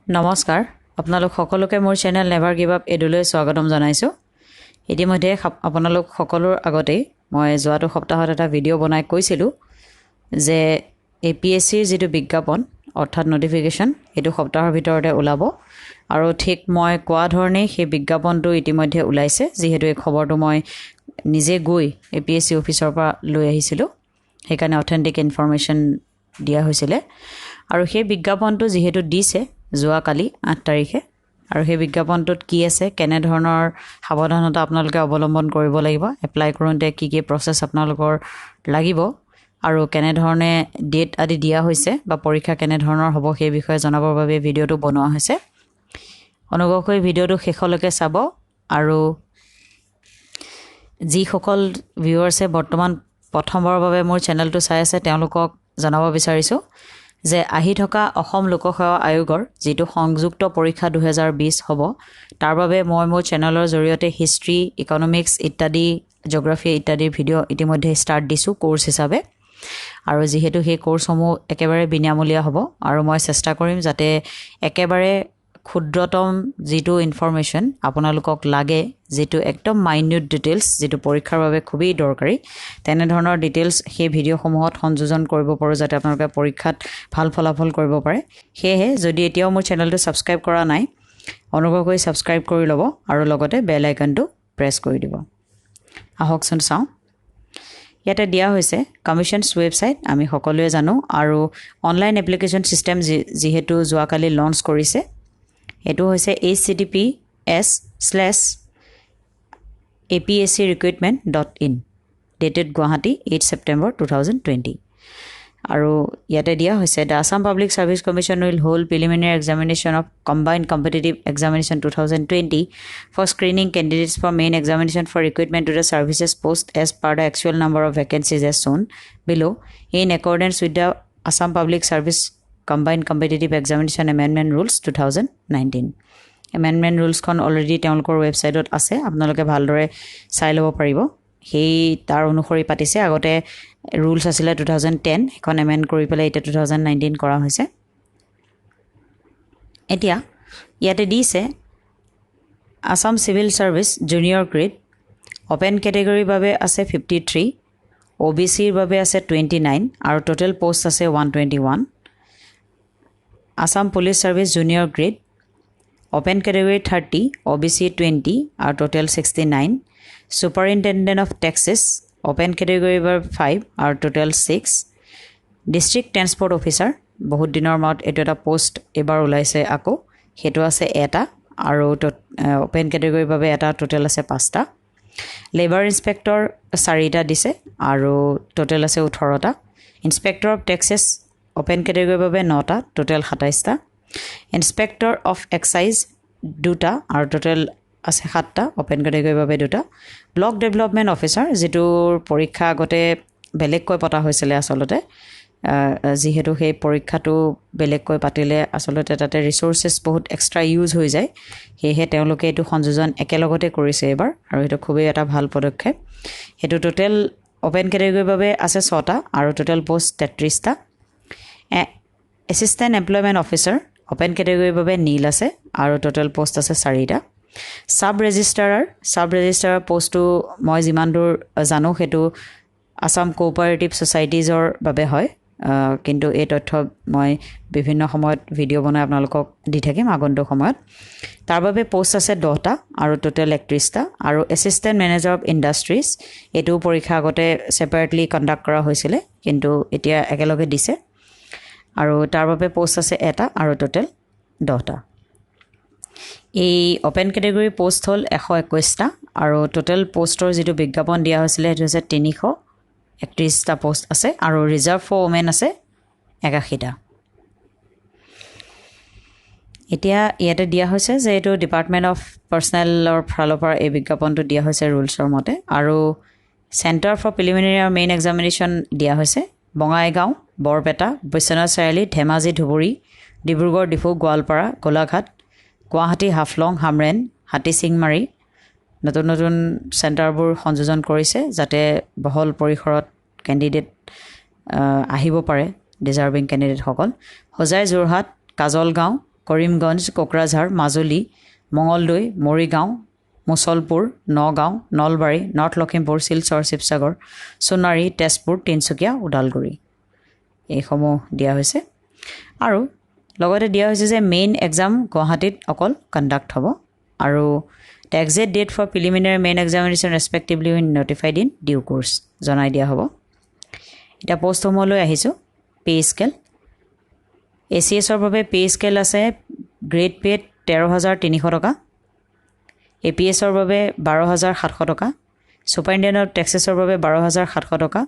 নমস্কাৰ আপোনালোক সকলোকে মোৰ চেনেল নেভাৰ গিভ আপ এডুলৈ স্বাগতম জনাইছো ইতিমধ্যে আপোনালোক সকলোৰ আগতে মই যোৱাটো সপ্তাহত এটা ভিডিঅ' বনাই কৈছিলো যে এপিএসসিৰ যেটো বিজ্ঞাপন অৰ্থাৎ নোটিফিকেশন এটো সপ্তাহৰ ভিতৰতে ওলাব আৰু ঠিক মই কোৱা ধৰণে সেই বিজ্ঞাপনটো ইতিমধ্যে ওলাইছে যেহেতু এই খবৰটো মই নিজে গৈ এপিএসসি অফিচৰ পৰা লৈ আহিছিলো সেইকাৰণে অথেন্টিক ইনফৰমেশন দিয়া হৈছিল আৰু সেই বিজ্ঞাপনটো যেহেতু দিছে যোৱা কালি 8 তাৰিখে আৰু সেই বিজ্ঞাপনটোত কি আছে কেনে ধৰণৰ সাৱধানতা আপোনালোকে অৱলম্বন কৰিব লাগিব এপ্লাই কৰোঁতে কি কি প্ৰসেছ আপোনালোকৰ লাগিব আৰু কেনে ধৰণে ডেট আদি দিয়া হৈছে বা পৰীক্ষা কেনে ধৰণৰ হ'ব সেই বিষয়ে জনাবৰ বাবে ভিডিঅ'টো বনোৱা হৈছে অনুগ্ৰহ কৰি ভিডিঅ'টো শেষলৈকে চাব আৰু যি সকল ভিউৱাৰ্ছে বৰ্তমান প্ৰথমবাৰৰ বাবে মোৰ চেনেলটো চাই আছে তেওঁলোকক জনাব বিচাৰিছো যে আহি থকা অসম লোকসেৱা আয়োগৰ যেটো সংযুক্ত পৰীক্ষা 2020 হ'ব তাৰ বাবে মই মোৰ চেনেলৰ জৰিয়তে হিষ্ট্ৰী ইকনমিক্স ইত্যাদি জিওগ্ৰাফি ইত্যাদি ভিডিঅ' ইতিমধ্যে ষ্টাৰ্ট দিছো কোৰ্স হিচাপে আৰু যেহেতু সেই কোৰ্সসমূহ একেবাৰে বিনামূলীয়া হ'ব আৰু মই চেষ্টা কৰিম যাতে একেবাৰে ক্ষুদ্ৰতম যেটো ইনফৰমেশন আপোনালোকক লাগে যেটো একদম মাইনিউট ডিটেইলছ যেটো পৰীক্ষাৰ বাবে খুবই দৰকাৰী তেনে ধৰণৰ ডিটেইলছ সেই ভিডিঅ'সমূহত সংযোজন কৰিব পাৰো যাতে আপোনালোকে পৰীক্ষাত ভাল ফলাফল কৰিব পাৰে সেয়ে যদি এতিয়াও মোৰ চেনেলটো সাবস্ক্ৰাইব কৰা নাই অনুগ্ৰহ কৰি সাবস্ক্ৰাইব কৰি ল'ব আৰু লগতে বেল আইকনটো প্ৰেছ কৰি দিব আহকচোন চাওঁ ইয়াতে দিয়া হৈছে কমিশনছ ৱেবছাইট আমি সকলোৱে জানো আৰু অনলাইন এপ্লিকেশন সিস্টেম যেহেতু যোৱাকালি লঞ্চ কৰিছে এটো হৈছে https://apscrecruitment.in dated Guwahati 8 September 2020 আৰু ইয়াতে দিয়া হৈছে the Assam Public Service Commission will hold preliminary examination of combined competitive examination 2020 for screening candidates for main examination for recruitment to the services post as per the actual number of vacancies as shown below in accordance with the Assam Public Service Combined Competitive Examination Amendment Rules 2019 Amendment Rules খন already তেওঁলোকৰ ৱেবছাইটত আছে আপোনালোকে ভালদৰে চাই ল'ব পাৰিব সেই তাৰ অনুসৰি পাতিছে আগতে ৰুলছ আছিল 2010 এখন এমেন্ড কৰি পেলাই এটা 2019 কৰা হৈছে এতিয়া ইয়াতে দিছে Assam civil service junior grade open category বাবে আছে 53 ওবিসি ৰ বাবে আছে 29 আৰু টোটাল পোষ্ট আছে 121 Assam Police Service Junior Grade Open Category 30 OBC 20 are total 69 Superintendent of Taxes Open Category 5 are total 6 District Transport Officer বহুত দিনৰ মত এটা পোষ্ট এবাৰ ওলাইছে আকৌ হেতু আছে এটা আৰু ওপেন ক্যাটেগৰী বাবে এটা টোটাল আছে 5টা লেবাৰ ইনস্পেক্টৰ 4টা দিছে আৰু টোটাল আছে 18টা ইনস্পেক্টৰ অফ ট্যাক্সেছ ওপেন ক্যাটেগৰী বাবে 9টা টোটাল 27টা ইনস্পেক্টৰ অফ এক্সাইজ 2টা আৰু টোটাল আছে 7টা ওপেন ক্যাটেগৰী বাবে 2টা ব্লক ডেভেলপমেন্ট অফিচাৰ যেটোৰ পৰীক্ষা আগতে বেলেগকৈ পতা হৈছিল আসলতে যেহেতু সেই পৰীক্ষাটো বেলেগকৈ পাতিলে আসলতে তাতে ৰিসোৰ্সেস বহুত এক্সট্ৰা ইউজ হৈ যায় হেহে তেওঁলোকে এটো সংযোজন একেলগতে কৰিছে এবাৰ আৰু এটো খুবই এটা ভাল পদক্ষেপ এটো টোটাল ওপেন ক্যাটেগৰীৰ বাবে আছে 6টা আৰু টোটাল পোষ্ট 33টা Assistant Employment Officer Open Category বাবে নীল আছে আৰু টোটাল পোষ্ট আছে 4টা সাব ৰেজিষ্ট্ৰাৰ পোষ্টটো মই যিমান দূৰ জানো হেতু আসাম কোঅপাৰেটিভ সোসাইটিজৰ বাবে হয় কিন্তু এই তথ্য মই বিভিন্ন সময়ত ভিডিঅ' বনাই আপোনালোকক দি থাকিম আগন্তুক সময়ত তাৰ বাবে পোষ্ট আছে 10টা আৰু টোটাল 31টা আৰু এসিস্ট্যান্ট মেনেজাৰ অফ ইন্ডাষ্ট্ৰিজ এটো পৰীক্ষা আগতে সেপাৰেটলি কন্ডাক্ট কৰা হৈছিল কিন্তু এতিয়া একেলগে দিছে আৰু তাৰ বাবে পোষ্ট আছে এটা আৰু টোটাল 10টা এই ওপেন ক্যাটেগৰী পোষ্ট হল 121টা আৰু টোটাল পোষ্টৰ যেটো বিজ্ঞাপন দিয়া হৈছিল হেতু হৈছে 331টা পোষ্ট আছে আৰু ৰিজাৰ্ভ ফৰ ওমেন আছে 81টা এতিয়া ইয়াতে দিয়া হৈছে যে এটো ডিপাৰ্টমেন্ট অফ পাৰ্সনেলৰ ফালৰ পৰা এই বিজ্ঞাপনটো দিয়া হৈছে ৰুলছৰ মতে আৰু সেন্টাৰ ফৰ প্ৰিলিমিনাৰী আৰু মেইন এক্সামিনেশন দিয়া হৈছে বঙাইগাঁও বৰপেটা বিশ্বনাথ চাৰিআলি ধেমাজি ধুবুৰী ডিব্ৰুগড় ডিফু গোৱালপাৰা গোলাঘাট গুৱাহাটী হাফলং হামৰেন হাতীচিংমাৰী নতুন সেন্টাৰবোৰ সংযোজন কৰিছে যাতে বহল পৰিসৰত ক্যান্ডিডেট আহিব পাৰে ডিজাৰ্ভিং ক্যান্ডিডেট সকল হোজাই যোৰহাট কাজলগাঁও কৰিমগঞ্জ, কোকৰাঝাৰ, মাজুলী, মঙলদৈ, মৰিগাঁও, মুছলপুৰ, নগাঁও, নলবাৰী, নৰ্থ লখিমপুৰ, শিলচৰ, শিৱসাগৰ, সোণাৰী, তেজপুৰ, তিনিচুকীয়া, ওদালগুৰি এইসমূহ দিয়া হৈছে। আৰু লগতে দিয়া হৈছে যে মেইন এক্সাম গুৱাহাটীত অকল কণ্ডাক্ট হ'ব আৰু the exact date for preliminary main examination respectively will notified in due course জনাই দিয়া হ'ব। এটা পোষ্টসমূহলৈ আহিছোঁ। পে স্কেল ACSৰ বাবে পে স্কেল আছে গ্ৰেড পে 13,300 টকা, APSৰ বাবে 12,700 টকা, ছুপাৰিনটেণ্ডেণ্ট অফ টেক্সেছৰ বাবে 12,700 টকা,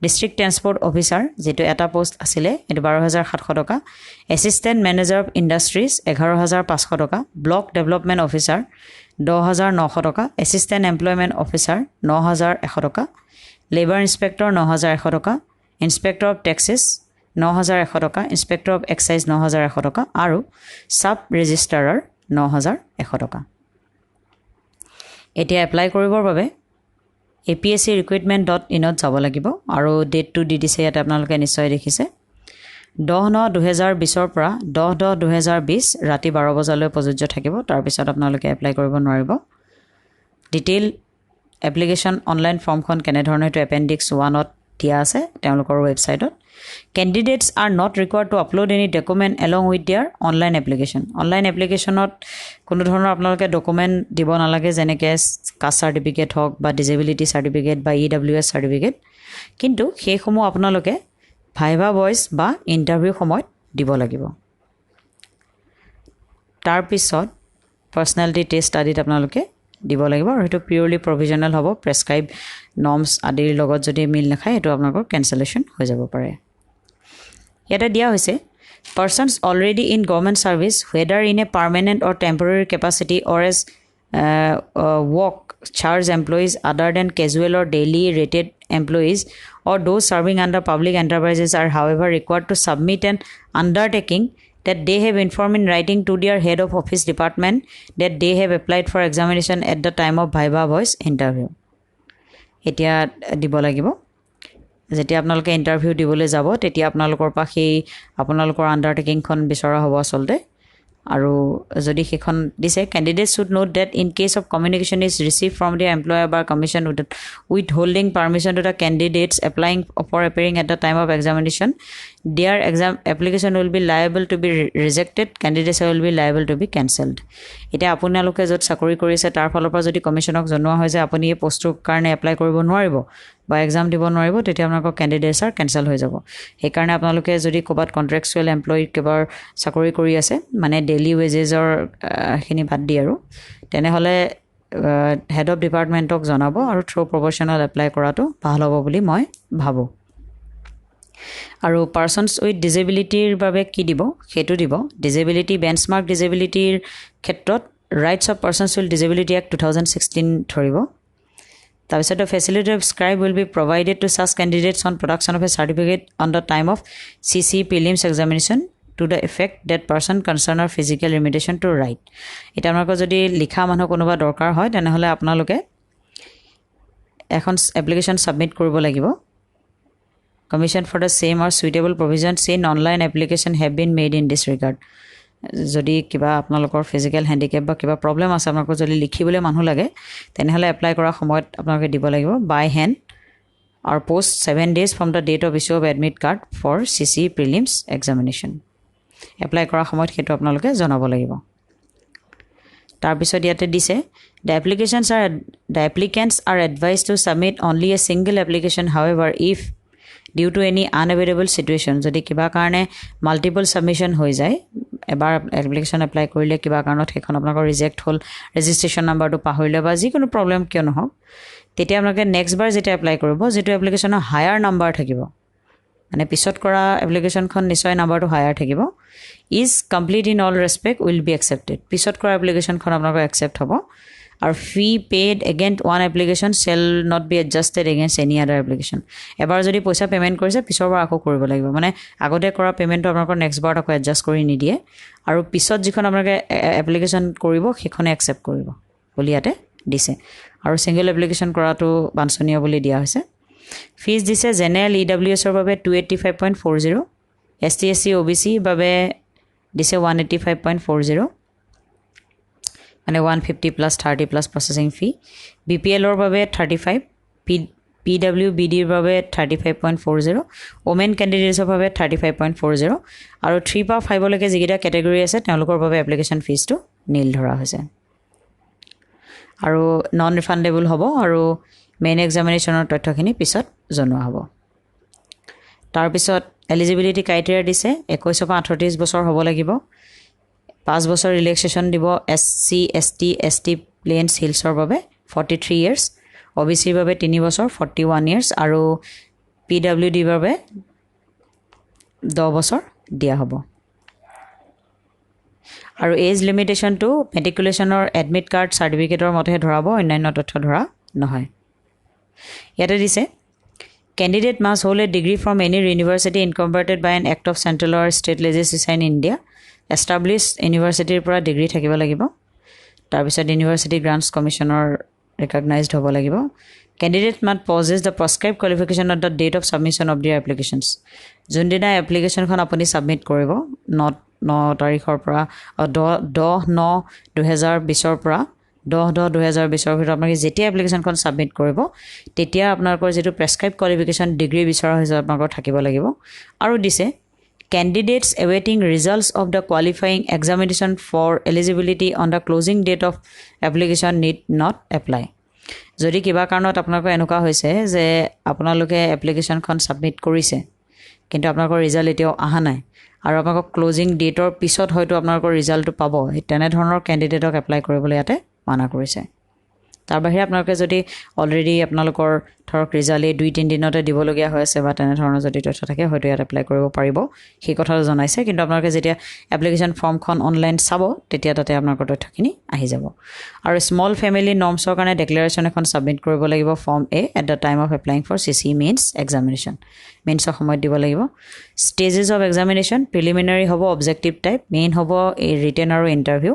ডিষ্ট্ৰিক্ট ট্ৰেন্সপৰ্ট অফিচাৰ যিটো এটা পোষ্ট আছিলে এইটো 12,700 টকা, এছিষ্টেণ্ট মেনেজাৰ অফ ইণ্ডাষ্ট্ৰিজ 11,500 টকা, ব্লক ডেভেলপমেণ্ট অফিচাৰ 10,900 টকা, এছিষ্টেণ্ট এমপ্লয়মেণ্ট অফিচাৰ 9,100 টকা, লেবাৰ ইনস্পেক্টৰ 9,100 টকা, ইনস্পেক্টৰ অফ টেক্সেছ 9,100 টকা, ইনস্পেক্টৰ অফ এক্সাইজ 9,100 টকা আৰু ছাব ৰেজিষ্ট্ৰাৰৰ 9,100 টকা। এতিয়া এপ্লাই কৰিবৰ বাবে apscrecruitment.in যাব লাগিব আৰু ডেটটো দি দিছে ইয়াতে আপোনালোকে নিশ্চয় দেখিছে 10/9/2020 পৰা 10/10/2020 ৰাতি 12 বজালৈ প্ৰযোজ্য থাকিব। তাৰপিছত আপোনালোকে এপ্লাই কৰিব নোৱাৰিব। ডিটেইল এপ্লিকেশ্যন অনলাইন ফৰ্মখন কেনেধৰণে এইটো এপেণ্ডিক্স 1ত দিয়া আছে তেওঁলোকৰ ৱেবছাইটত। Candidates are not required to upload any document along with their online application. Online এপ্লিকেশ্যনত কোনো ধৰণৰ আপোনালোকে ডকুমেণ্ট দিব নালাগে, যেনেকৈ কাষ্ট চাৰ্টিফিকেট হওক বা ডিজেবিলিটি চাৰ্টিফিকেট বা EWS চাৰ্টিফিকেট, কিন্তু সেইসমূহ আপোনালোকে ভাইভা ভইচ বা ইণ্টাৰভিউ সময়ত দিব লাগিব। তাৰপিছত পাৰ্চনেলিটি টেষ্ট আদিত আপোনালোকে দিব লাগিব আৰু সেইটো পিউৰলি প্ৰভিজনেল হ'ব। প্ৰেছক্ৰাইব নৰ্মছ আদিৰ লগত যদি মিল নাখায় সেইটো আপোনালোকৰ কেঞ্চেলেশ্যন হৈ যাব পাৰে। ইয়াতে দিয়া হৈছে persons already in government service whether in a permanent or temporary capacity or as work charge employees other than casual or daily rated employees or those serving under public enterprises are however required to submit an undertaking that they have informed in writing to their head of office department that they have applied for examination at the time of viva voice interview. এতিয়া দিব লাগিব যেতিয়া আপোনালোকে interview দিবলৈ যাব তেতিয়া আপোনালোকৰ পৰা সেই আপোনালোকৰ আণ্ডাৰটেকিংখন বিচৰা হ'ব আচলতে। আৰু যদি সেইখন দিছে candidate should note that in case of communication is received from the employer বা commission with holding permission to the candidates applying for appearing at the time of examination their application will be liable to be rejected, candidates will be liable to be cancelled. এতিয়া আপোনালোকে য'ত চাকৰি কৰিছে তাৰ ফালৰ পৰা যদি কমিশ্যনক জনোৱা হয় যে আপুনি এই পষ্টটোৰ কাৰণে এপ্লাই কৰিব নোৱাৰিব বা এক্সাম দিব নোৱাৰিব, তেতিয়া আপোনালোকৰ কেণ্ডিডেটছৰ কেঞ্চেল হৈ যাব। সেইকাৰণে আপোনালোকে যদি ক'ৰবাত কণ্ট্ৰেকচুৱেল এমপ্লয়ী কেৱল চাকৰি কৰি আছে মানে ডেইলি ৱেজেছৰ খিনি বাদ দি আৰু তেনেহ'লে হেড অফ ডিপাৰ্টমেণ্টক জনাব আৰু থ্ৰু প্ৰফেশ্যনেল এপ্লাই কৰাটো ভাল হ'ব বুলি মই ভাবোঁ। আৰু পাৰ্চনছ উইথ ডিজেবিলিটিৰ বাবে কি দিব সেইটো দিব। ডিজেবিলিটি বেঞ্চমাৰ্ক ডিজেবিলিটিৰ ক্ষেত্ৰত rights of persons with disability act 2016 ধৰিব। তাৰপিছত facility of scribe will be provided to such candidates on production of a certificate on the time of CC prelims examination to the effect that person কনচাৰ্ণৰ physical limitation to write. এতিয়া আপোনালোকৰ যদি লিখা মানুহ কোনোবা দৰকাৰ হয় তেনেহ'লে আপোনালোকে এখন এপ্লিকেশ্যন ছাবমিট কৰিব লাগিব। Commission for the same or suitable provisions in online application have been made in this regard. যদি কিবা আপোনালোকৰ ফিজিকেল হেণ্ডিকেপ বা কিবা প্ৰব্লেম আছে আপোনালোকৰ যদি লিখিবলৈ মানুহ লাগে তেনেহ'লে এপ্লাই কৰাৰ সময়ত আপোনালোকে দিব লাগিব বাই হেণ্ড আৰু post 7 days from the date of issue of admit card for CC prelims examination. Apply কৰাৰ সময়ত সেইটো আপোনালোকে জনাব লাগিব। তাৰপিছত ইয়াতে দিছে the applicants are advised to submit only a single application however if due to any unavailable situation. যদি কিবা কাৰণে মাল্টিপল ছাবমিশ্যন হৈ যায়, এবাৰ এপ্লিকেশ্যন এপ্লাই কৰিলে কিবা কাৰণত সেইখন আপোনালোকৰ ৰিজেক্ট হ'ল, ৰেজিষ্ট্ৰেশ্যন নাম্বাৰটো পাহৰিলে বা যিকোনো প্ৰব্লেম কিয় নহওক, তেতিয়া আপোনালোকে নেক্সট বাৰ যেতিয়া এপ্লাই কৰিব যিটো এপ্লিকেশ্যনৰ হায়াৰ নাম্বাৰ থাকিব মানে পিছত কৰা এপ্লিকেশ্যনখন নিশ্চয় নাম্বাৰটো হায়াৰ থাকিব, is complete in all respect will be accepted. পিছত কৰা এপ্লিকেশ্যনখন আপোনালোকৰ একচেপ্ট হ'ব আৰু fee paid against one application shall not be adjusted against any other application. এবাৰ যদি পইচা পে'মেণ্ট কৰিছে পিছৰবাৰ আকৌ কৰিব লাগিব, মানে আগতে কৰা পে'মেণ্টটো আপোনালোকৰ নেক্সট বাৰত আকৌ এডজাষ্ট কৰি নিদিয়ে আৰু পিছত যিখন আপোনালোকে এপ্লিকেশ্যন কৰিব সেইখনে একচেপ্ট কৰিব বুলি ইয়াতে দিছে। আৰু ছিংগল এপ্লিকেশ্যন কৰাটো বাঞ্ছনীয় বুলি দিয়া হৈছে। ফিজ দিছে জেনেৰেল EWSৰ বাবে 285.40, ST SC OBC বাবে দিছে 185.40 মানে 150 প্লাস 30 প্লাস প্ৰসেসিং ফি বিপিএলৰ বাবে 35 পিডব্লিউবিডিৰ বাবে 35.40 ওমেন ক্যান্ডিডেটছৰ বাবে 35.40 আৰু 3 পা 5 লৈকে যিকেইটা ক্যাটেগৰী আছে তেওঁলোকৰ বাবে এপ্লিকেশন ফিজটো নীল ধৰা হৈছে আৰু নন ৰিফান্ডেবল হ'ব আৰু মেইন এক্সামিনেশ্যনৰ তথ্যখিনি পিছত জনোৱা হ'ব তাৰ পিছত এলিজিবিলিটি ক্ৰাইটেৰিয়া দিছে 21 পৰা 38 বছৰ হ'ব লাগিব 5 বছৰ ৰিলেক্সেশন দিব এসসি এসটি এসটি প্লেনছ হিলছৰ বাবে 43 ইয়াৰ্স ওবিসিৰ বাবে 3 বছৰ 41 ইয়াৰ্স আৰু পিডব্লিউডিৰ বাবে 10 বছৰ দিয়া হ'ব আৰু এজ লিমিটেশনটো মেট্ৰিকুলেশনৰ এডমিট কাৰ্ড সাৰ্টিফিকেটৰ মতে ধৰাব অন্যান্য তথ্য ধৰা নহয় ইয়াতে দিছে candidate must hold a degree from any university incorporated by an act of central or state legislature in India established university পৰা ডিগ্ৰী থাকিব লাগিব তাৰ পিছত ইউনিভাৰ্সিটি গ্ৰান্টস কমিশনৰ recognized হ'ব লাগিব candidate must possess the prescribed qualification at the date of submission of their applications যোনদিনা এপ্লিকেশনখন আপুনি submit কৰিব 9 তাৰিখৰ পৰা 10/9/2020 পৰা 10/10/2020 ভিতৰত আপুনি যেতিয়া এপ্লিকেশনখন সাবমিট কৰিব তেতিয়া আপোনালোকৰ যেটো প্ৰেসক্ৰাইব কোৱালিফিকেশন ডিগ্ৰী বিচৰা হৈছে আপোনালোকৰ থাকিব লাগিব আৰু দিছে candidates awaiting results of the qualifying examination for eligibility on the closing date of application need not apply যদি কিবা কাৰণত আপোনালোকৰ এনেকুৱা হৈছে যে আপোনালোকে এপ্লিকেশনখন সাবমিট কৰিছে কিন্তু আপোনালোকৰ ৰিজাল্ট এতিয়াও আহা নাই আৰু আপোনালোকৰ ক্লোজিং ডেটৰ পিছত হয়তো আপোনালোকৰ ৰিজাল্টটো পাব তেনে ধৰণৰ ক্যান্ডিডেটক এপ্লাই কৰিবলৈ ইয়াতে মানা কৰিছে তাৰ বাহিৰে আপোনালোকে যদি অলৰেডি আপোনালোকৰ ধৰক ৰিজাল্ট 2-3 দিনতে দিবলগীয়া হৈ আছে বা তেনে ধৰণৰ যদি তথ্য থাকে হয়তো ইয়াত এপ্লাই কৰিব পাৰিব সেই কথাটো জনাইছে কিন্তু আপোনালোকে যেতিয়া এপ্লিকেশন ফৰ্মখন অনলাইন চাব তেতিয়া তাতে আপোনালোকৰ তথ্যখিনি আহি যাব আৰু স্মল ফ্যামিলি নৰ্মছৰ কাৰণে ডিক্লেৰেচন এখন সাবমিট কৰিব লাগিব form A at the time of applying for CC mains examination মেইনছৰ সময়ত দিব লাগিব ষ্টেজেছ অফ এক্সামিনেশন প্ৰিলিমিনাৰী হ'ব অবজেক্টিভ টাইপ মেইন হ'ব ৰিটেন আৰু ইন্টাৰভিউ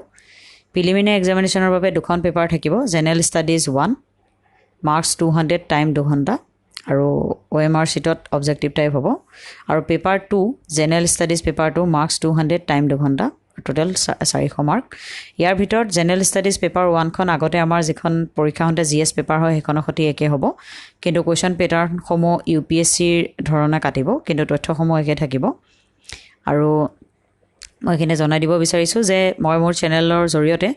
প্ৰিলিমিনাৰী এক্সামিনেশনৰ বাবে দুখন পেপাৰ থাকিব জেনাৰেল ষ্টাডিজ 1 মাৰ্কস 200 টাইম 2 ঘণ্টা আৰু ওএমআৰ শীটত অবজেক্টিভ টাইপ হ'ব আৰু paper 2 general studies paper 2 marks 200 time 2 ঘণ্টা টোটাল 400 মাৰ্ক ইয়াৰ ভিতৰত জেনাৰেল ষ্টাডিজ পেপাৰ 1 খন আগতে আমাৰ যিখন পৰীক্ষা হতে জিএস পেপাৰ হয় সেইখনৰ সৈতে একে হ'ব কিন্তু কোৱেশ্চন পেটাৰ্ন সমূহ ইউপিএসসিৰ ধৰণে কাটিব কিন্তু তথ্যসমূহ একে থাকিব আৰু মই কিনে জনাই দিব বিচাৰিছো যে মই মোৰ চেনেলৰ জৰিয়তে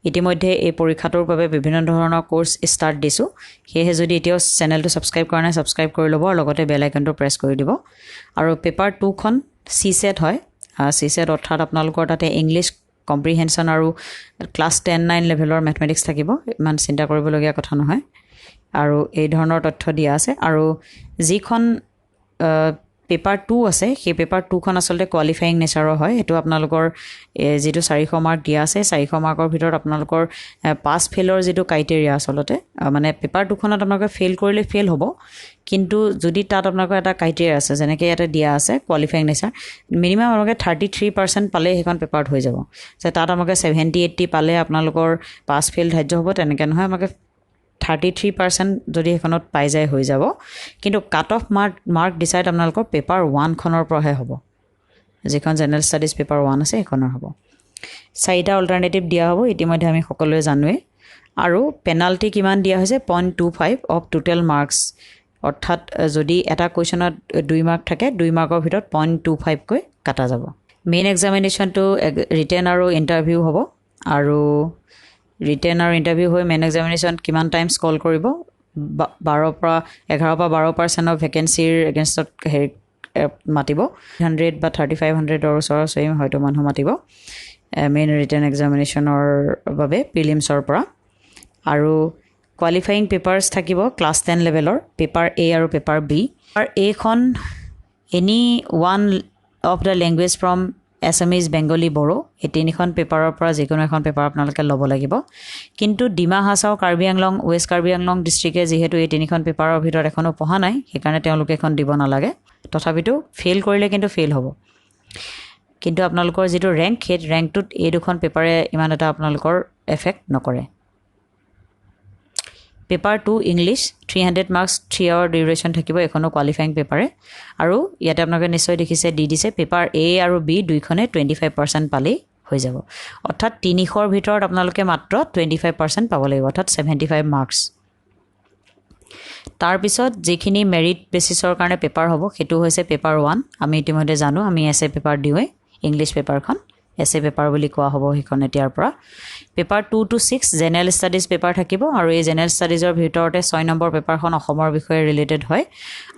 ইতিমধ্যে এই পৰীক্ষাটোৰ বাবে বিভিন্ন ধৰণৰ কোৰ্স ষ্টাৰ্ট দিছো হেহে যদি এতিয়াও চেনেলটো সাবস্ক্ৰাইব কৰা নাই সাবস্ক্ৰাইব কৰি ল'ব আৰু লগতে বেল আইকনটো প্ৰেছ কৰি দিব আৰু পেপাৰ 2 খন সিসেট হয় সিসেট অৰ্থাৎ আপোনালোকৰ তাতে ইংলিশ কম্প্ৰিহেনশন আৰু ক্লাছ 10-9 লেভেলৰ ম্যাথমেটিক্স থাকিব ইমান চিন্তা কৰিবলগীয়া কথা নহয় আৰু এই ধৰণৰ তথ্য দিয়া আছে আৰু যিখন পেপাৰ 2 আছে সেই পেপাৰ 2 খন আসলে কোৱালিফাইং নেচাৰৰ হয় এটো আপোনালোকৰ যেটো 400 মাৰ্ক দিয়া আছে 400 মাৰ্কৰ ভিতৰত আপোনালোকৰ পাস ফেলৰ যেটো ক্ৰাইটেৰিয়া আসলতে মানে পেপাৰ 2 খনত আপোনালোকে ফেল কৰিলে ফেল হ'ব কিন্তু যদি তাত আপোনালোকৰ এটা ক্ৰাইটেৰিয়া আছে যেনেকৈ ইয়াতে দিয়া আছে কোৱালিফাইং নেচাৰ মিনিমাম আপোনালোকে 33% পালে সেইখন পেপাৰত হৈ যাব যে তাত আপোনালোকে 70-80 পালে আপোনালোকৰ পাস ফেল ধাৰ্য হ'ব তেনেকৈ নহয় আপোনালোকে 33% যদি এখনত পাই যায় হৈ যাব কিন্তু কাট অফ মাৰ্ক ডিসাইড আপোনালোকৰ পেপাৰ 1 খনৰ পৰহে হ'ব যেখন জেনাৰেল ষ্টাডিজ পেপাৰ 1 আছে এখনৰ হ'ব চাৰিটা অল্টাৰনেটিভ দিয়া হ'ব ইতিমধ্যে আমি সকলোৱে জানোৱে আৰু পেনাল্টি কিমান দিয়া হৈছে 0.25 অফ টোটাল মাৰ্কস অৰ্থাৎ যদি এটা কোৱেশ্চনত 2 মাৰ্ক থাকে 2 মাৰ্কৰ ভিতৰত 0.25 কৈ কাটা যাব মেইন এক্সামিনেশনটো ৰিটেন আৰু ইন্টাৰভিউ হ'ব আৰু ৰিটেন আৰু ইন্টাৰভিউ হৈ মেইন এক্সামিনেশন কিমান টাইমছ কল কৰিব 11 পৰা 12% অফ ভ্যাকেন্সিৰ এগেইনষ্টত মাতিব 100 বা 3500 অৰ ওচৰৰ সেম হয়তো মানুহ মাতিব মেইন ৰিটেন এক্সামিনেশনৰ বাবে প্ৰিলিমছৰ পৰা আৰু কোৱালিফাইং পেপাৰছ থাকিব ক্লাছ 10 লেভেলৰ পেপাৰ এ আৰু পেপাৰ বি আৰু এ খন any one of the language from Assamese, Bengali, Boro এই তিনিখন পেপাৰৰ পৰা যিকোনো এখন পেপাৰ আপোনালোকে ল'ব লাগিব কিন্তু ডিমা হাছাও কাৰ্বি আংলং ওয়েষ্ট কাৰ্বি আংলং ডিস্ট্ৰিক্টে যেহেতু এই তিনিখন পেপাৰৰ ভিতৰত এখনো পঢ়া নাই সেইকাৰণে তেওঁলোকে এখন দিব নালাগে তথাপিতো ফেল কৰিলে কিন্তু ফেল হ'ব কিন্তু আপোনালোকৰ যেটো ৰেংক সেই ৰেংকটোত এই দুখন পেপাৰে ইমান এটা আপোনালোকৰ এফেক্ট নকৰে paper 2 English 300 marks 3 hour duration থাকিব এখনো কোৱালিফাইং পেপাৰে আৰু ইয়াতে আপোনালোকে নিশ্চয় দেখিছে দি দিছে পেপাৰ A আৰু B দুইখনে 25% পালেই হৈ যাব অৰ্থাৎ 300ৰ ভিতৰত আপোনালোকে মাত্ৰ 25% পাব লাগিব অৰ্থাৎ 75 মাৰ্কছ তাৰ পিছত যিখিনি মেৰিট বেচিছৰ কাৰণে পেপাৰ হ'ব সেইটো হৈছে পেপাৰ 1 আমি ইতিমধ্যে জানো আমি এসএ পেপাৰ দিওঁৱে ইংলিছ পেপাৰখন এসএ পেপাৰ বুলি কোৱা হ'ব হিখন এতিয়াৰ পৰা paper 2 to 6 general studies paper থাকিব আৰু এই জেনেৰেল ষ্টাডিজৰ ভিতৰতে 6 নম্বৰ পেপাৰখন অসমৰ বিষয়ে ৰিলেটেড হয়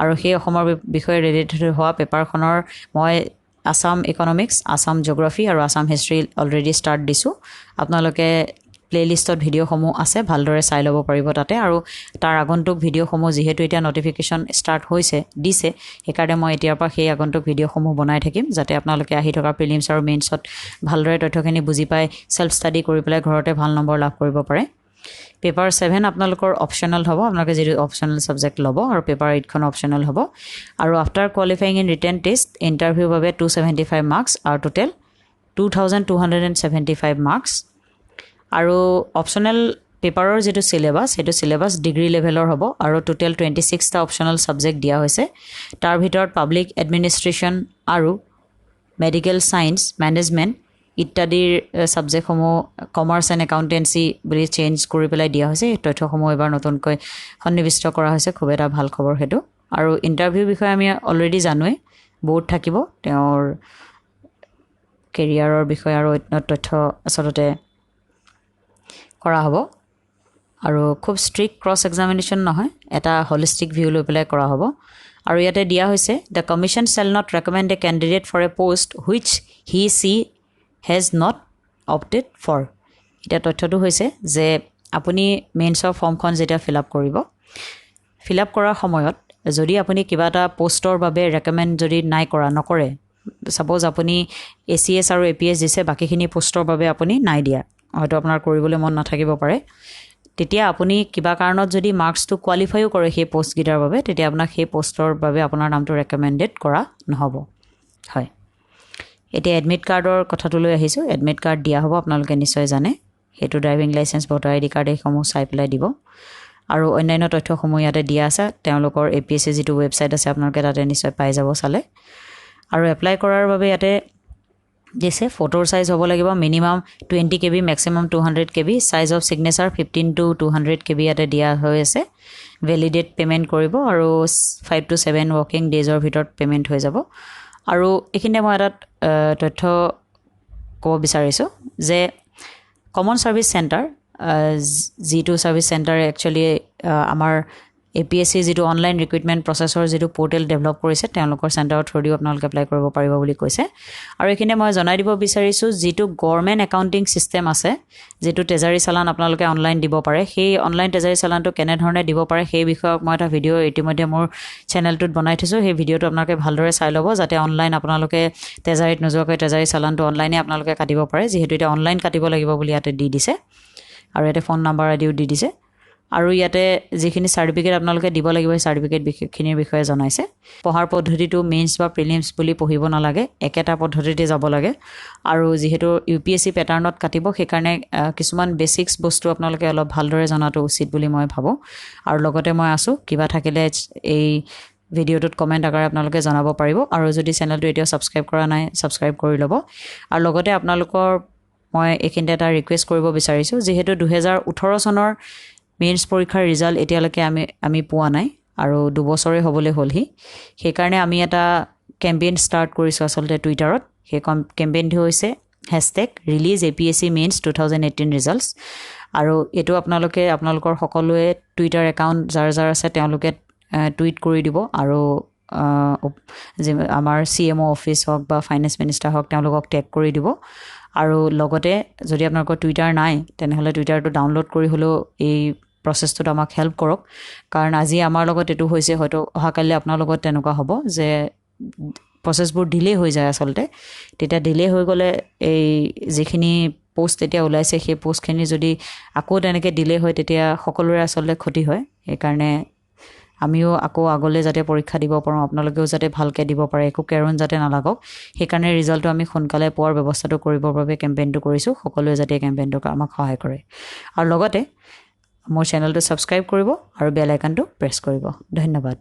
আৰু সেই অসমৰ বিষয়ে ৰিলেটেড হোৱা পেপাৰখনৰ মই আসাম ইকনমিক্স আসাম জিওগ্ৰাফি আৰু আসাম হিষ্ট্ৰী অলৰেডি ষ্টাৰ্ট দিছো আপোনালোকে প্লেলিষ্টত ভিডিঅ'সমূহ আছে ভালদৰে চাই ল'ব পাৰিব তাতে আৰু তাৰ আগন্তুক ভিডিঅ'সমূহ যেহেতু এতিয়া নটিফিকেশ্যন ষ্টাৰ্ট হৈছে দিছে সেইকাৰণে মই এতিয়াৰ পৰা সেই আগন্তুক ভিডিঅ'সমূহ বনাই থাকিম যাতে আপোনালোকে আহি থকা প্ৰিলিমছ আৰু মেইনছত ভালদৰে তথ্যখিনি বুজি পাই সেল্ফ ষ্টাডি কৰি পেলাই ঘৰতে ভাল নম্বৰ লাভ কৰিব পাৰে পেপাৰ 7 আপোনালোকৰ অপচনেল হ'ব আপোনালোকে যিটো অপচনেল সাবজেক্ট ল'ব আৰু পেপাৰ 8 খন অপচনেল হ'ব আৰু after qualifying in written test interview বাবে 275 মাৰ্কছ আৰু টোটেল 2275 মাৰ্কছ আৰু অপচনেল পেপাৰৰ যেটো সিলেবাস হেতু সিলেবাস ডিগ্ৰী লেভেলৰ হ'ব আৰু টোটেল 26টা অপচনেল সাবজেক্ট দিয়া হৈছে তাৰ ভিতৰত পাব্লিক এডমিনিষ্ট্ৰেচন আৰু মেডিকেল সায়েন্স মেনেজমেন্ট ইত্যাদিৰ সাবজেক্টসমূহ কমাৰ্চ এণ্ড একাউন্টেন্সি বুলি চেঞ্জ কৰি পেলাই দিয়া হৈছে এই তথ্যসমূহ এবাৰ নতুনকৈ সন্নিবিষ্ট কৰা হৈছে খুব এটা ভাল খবৰ হেতু আৰু ইন্টাৰভিউ বিষয়ে আমি অলৰেডি জানোৱে বোৰ্ড থাকিব তেওঁৰ কেৰিয়াৰৰ বিষয়ে আৰু অন্য তথ্য আচলতে কৰা হ'ব আৰু খুব ষ্ট্ৰিক্ট ক্ৰছ এক্সামিনেশ্যন নহয় এটা হলিষ্টিক ভিউ লৈ পেলাই কৰা হ'ব আৰু ইয়াতে দিয়া হৈছে the commission shall not recommend a candidate for a post which he she has not opted for এটা তথ্যটো হৈছে যে আপুনি মেইনছৰ ফৰ্মখন যেতিয়া ফিল আপ কৰিব ফিল আপ কৰাৰ সময়ত যদি আপুনি কিবা এটা পোষ্টৰ বাবে ৰেকমেণ্ড যদি নাই কৰা নকৰে সাপোজ আপুনি এচিএছ আৰু এপিএছ দিছে বাকিখিনি পোষ্টৰ বাবে আপুনি নাই দিয়া হয়তো আপোনাৰ কৰিবলৈ মন নাথাকিব পাৰে তেতিয়া আপুনি কিবা কাৰণত যদি মাৰ্কসটো কোৱালিফাইও কৰে সেই পোষ্ট গিটাৰ বাবে তেতিয়া আপোনাক সেই পোষ্টৰ বাবে আপোনাৰ নামটো ৰেকমেণ্ডেড কৰা নহব হয় এতিয়া এডমিট কাৰ্ডৰ কথাটো লৈ আহিছো এডমিট কাৰ্ড দিয়া হ'ব আপোনালোকে নিশ্চয় জানে হেতু driving licence voter ID card এইসমূহ চাই পেলাই দিব আৰু অন্যান্য তথ্যসমূহ ইয়াতে দিয়া আছে তেওঁলোকৰ এপিএছচি যেটো ৱেবসাইট আছে আপোনালোকে তাতে নিশ্চয় পাই যাব চালে আৰু এপ্লাই কৰাৰ বাবে ইয়াতে দিছে ফটোৰ সাইজ হ'ব লাগিব মিনিমাম 20 কেবি ম্যাক্সিমাম 200 কেবি সাইজ অফ সিগনেচাৰ 15 to 200 কেবি ইয়াতে দিয়া হৈ আছে ভ্যালিডেট পেমেন্ট কৰিব আৰু 5 to 7 ওয়াৰ্কিং ডেজৰ ভিতৰত পেমেন্ট হৈ যাব আৰু এখিনে মই এটা তথ্য ক'ব বিচাৰিছো যে common service centre G2 service centre actually আমাৰ এপিএসসি যেটো অনলাইন ৰিক্ৰুটমেন্ট প্ৰসেছৰ যেটো পোৰ্টেল ডেভেলপ কৰিছে তেওঁলোকৰ সেন্টাৰৰ থ্ৰুদি আপোনালোকে এপ্লাই কৰিব পাৰিব বুলি কৈছে আৰু এখিনে মই জনাই দিব বিচাৰিছো যেটো গভৰ্নমেন্ট একাউন্টিং সিস্টেম আছে যেটো ট্ৰেজাৰী চালান আপোনালোকে অনলাইন দিব পাৰে সেই অনলাইন ট্ৰেজাৰী চালানটো কেনে ধৰণে দিব পাৰে সেই বিষয়ক মই এটা ভিডিও ইতিমধ্যে মোৰ চেনেলটোত বনাই থৈছো সেই ভিডিওটো আপোনালোকে ভালদৰে চাই ল'ব যাতে অনলাইন আপোনালোকে ট্ৰেজাৰীত নোযোৱাকৈ ট্ৰেজাৰী চালানটো অনলাইনে আপোনালোকে কাটিব পাৰে যেহেতু এটা অনলাইন কাটিব লাগিব বুলি ইয়াতে দি দিছে আৰু ইয়াতে ফোন নাম্বাৰ আদিও দি দিছে আৰু ইয়াতে যিখিনি সাৰ্টিফিকেট আপোনালোকে দিব লাগিব এই সাৰ্টিফিকেট বিশেষখিনিৰ বিষয়ে জনাইছে পঢ়াৰ পদ্ধতিটো মেইনছ বা প্ৰিলিমছ বুলি পঢ়িব নালাগে একেটা পদ্ধতিতে যাব লাগে আৰু যেহেতু ইউপিএসসি প্যাটাৰ্ণত কাটিব সেইকাৰণে কিছুমান বেসিক্স বস্তু আপোনালোকে অলপ ভালদৰে জনাটো উচিত বুলি মই ভাবো আৰু লগতে মই আছো কিবা থাকিলে এই ভিডিওটোত কমেন্ট আকাৰে আপোনালোকে জনাব পাৰিব আৰু যদি চেনেলটো এতিয়া সাবস্ক্ৰাইব কৰা নাই সাবস্ক্ৰাইব কৰি ল'ব আৰু লগতে আপোনালোকৰ মই এখিনতে এটা ৰিকুৱেষ্ট কৰিব বিচাৰিছো যেহেতু 2018 চনৰ মেইনছ পৰীক্ষাৰ ৰিজাল্ট এতিয়ালৈকে আমি পোৱা নাই আৰু 2 বছৰে হ'বলৈ হ'লহি সেই কাৰণে আমি এটা কেম্পেইন ষ্টাৰ্ট কৰিছো আসলতে টুইটাৰত সেই কেম্পেইনটো হৈছে #releaseapscmains 2018 results আৰু এটো আপোনালোকৰ সকলোৱে টুইটাৰ একাউন্ট যাৰ আছে তেওঁলোকে টুইট কৰি দিব আৰু আমাৰ সিএমও অফিস হক বা ফাইনেন্স মিনিষ্টাৰ হক তেওঁলোকক টেগ কৰি দিব আৰু লগতে যদি আপোনালোকৰ টুইটাৰ নাই তেনেহলে টুইটাৰটো ডাউনলোড কৰি হলো এই প্ৰসেছটো আমাক হেল্প কৰক কাৰণ আজি আমাৰ লগত এটো হৈছে হয়তো অহাকালি আপোনাৰ লগত তেনেকুৱা হ'ব যে প্ৰসেছবোৰ ডিলে হৈ যায় আসলতে তেতিয়া ডিলে হৈ গলে এই যিখিনি পোষ্ট এতিয়া ওলাইছে সেই পোষ্টখিনি যদি আকৌ তেনেকৈ ডিলে হয় তেতিয়া সকলোৰে আসলতে ক্ষতি হয় এই কাৰণে আমিও আকৌ আগলৈ যাতে পৰীক্ষা দিব পাৰো আপোনালোকেও যাতে ভালকে দিব পাৰে একো কেৰণ যাতে নালাগক সেই কাৰণে ৰিজাল্টটো আমি সোনকালে পোৱাৰ ব্যৱস্থাটো কৰিবৰ বাবে কেম্পেইনটো কৰিছো সকলোৱে যাতে কেম্পেইনটো আমাক সহায় কৰে আৰু লগতে মোৰ চেনেলটো ছাবস্ক্ৰাইব কৰিব আৰু বেল আইকনটো প্ৰেছ কৰিব। ধন্যবাদ।